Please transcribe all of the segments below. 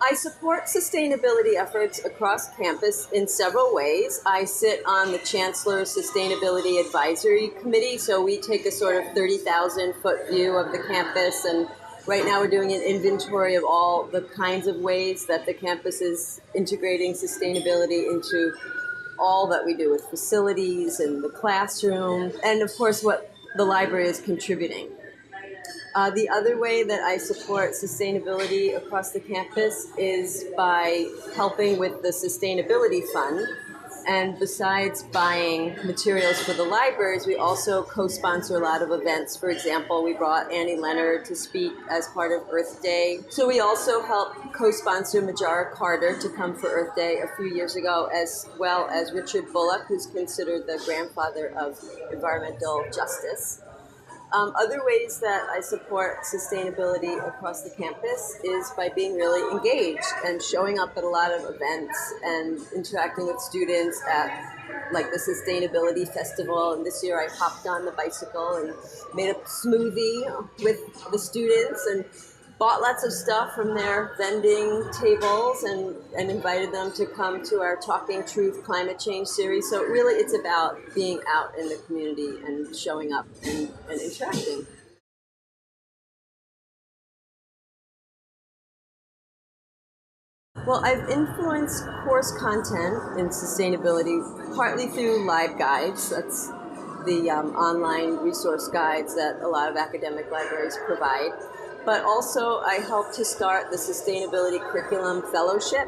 I support sustainability efforts across campus in several ways. I sit on the Chancellor's Sustainability Advisory Committee, so we take a sort of 30,000-foot view of the campus, and right now we're doing an inventory of all the kinds of ways that the campus is integrating sustainability into all that we do with facilities and the classroom, and of course what the library is contributing. The other way that I support sustainability across the campus is by helping with the Sustainability Fund. And besides buying materials for the libraries, we also co-sponsor a lot of events. For example, we brought Annie Leonard to speak as part of Earth Day. So we also helped co-sponsor Majara Carter to come for Earth Day a few years ago, as well as Richard Bullock, who's considered the grandfather of environmental justice. Other ways that I support sustainability across the campus is by being really engaged and showing up at a lot of events and interacting with students at like the Sustainability Festival. And this year I hopped on the bicycle and made a smoothie with the students and bought lots of stuff from their vending tables and invited them to come to our Talking Truth Climate Change series. So really it's about being out in the community and showing up and interacting. Well, I've influenced course content in sustainability partly through LibGuides. That's the online resource guides that a lot of academic libraries provide. But also I helped to start the Sustainability Curriculum Fellowship,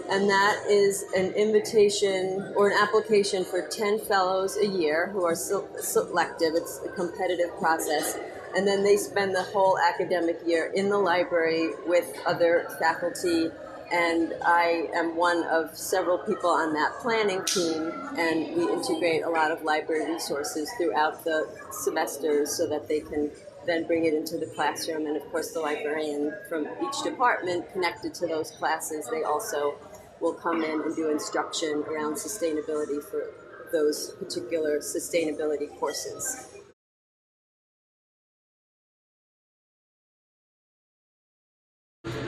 and that is an invitation or an application for 10 fellows a year who are selective. It's a competitive process. And then they spend the whole academic year in the library with other faculty, and I am one of several people on that planning team, and we integrate a lot of library resources throughout the semesters so that they can then bring it into the classroom. And of course the librarian from each department connected to those classes, they also will come in and do instruction around sustainability for those particular sustainability courses.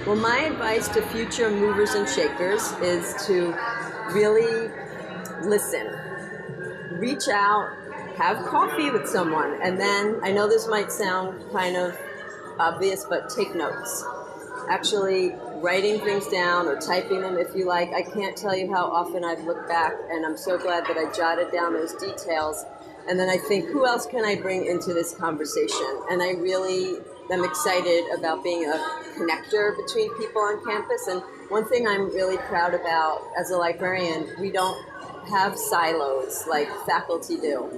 Well, my advice to future movers and shakers is to really listen, reach out, have coffee with someone, and then, I know this might sound kind of obvious, but take notes. Actually writing things down or typing them if you like. I can't tell you how often I've looked back, and I'm so glad that I jotted down those details. And then I think, who else can I bring into this conversation? And I really am excited about being a connector between people on campus. And one thing I'm really proud about as a librarian, we don't have silos like faculty do.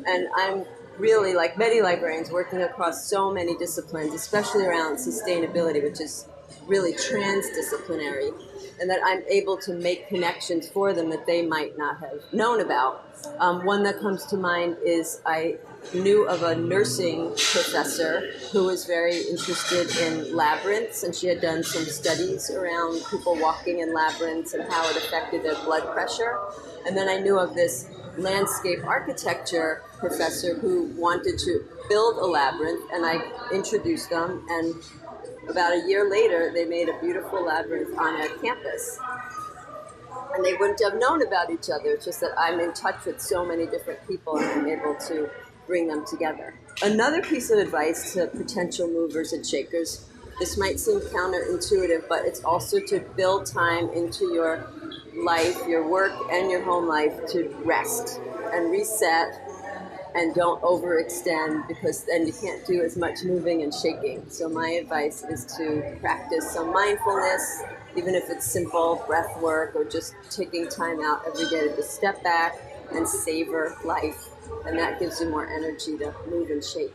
And I'm really, like many librarians, working across so many disciplines, especially around sustainability, which is really transdisciplinary, and that I'm able to make connections for them that they might not have known about. One that comes to mind is I knew of a nursing professor who was very interested in labyrinths, and she had done some studies around people walking in labyrinths and how it affected their blood pressure. And then I knew of this landscape architecture professor who wanted to build a labyrinth, and I introduced them, and about a year later they made a beautiful labyrinth on our campus. And they wouldn't have known about each other. It's just that I'm in touch with so many different people and I'm able to bring them together. Another piece of advice to potential movers and shakers, this might seem counterintuitive, but it's also to build time into your life, your work, and your home life to rest and reset, and don't overextend, because then you can't do as much moving and shaking. So my advice is to practice some mindfulness, even if it's simple breath work or just taking time out every day to just step back and savor life. And that gives you more energy to move and shake.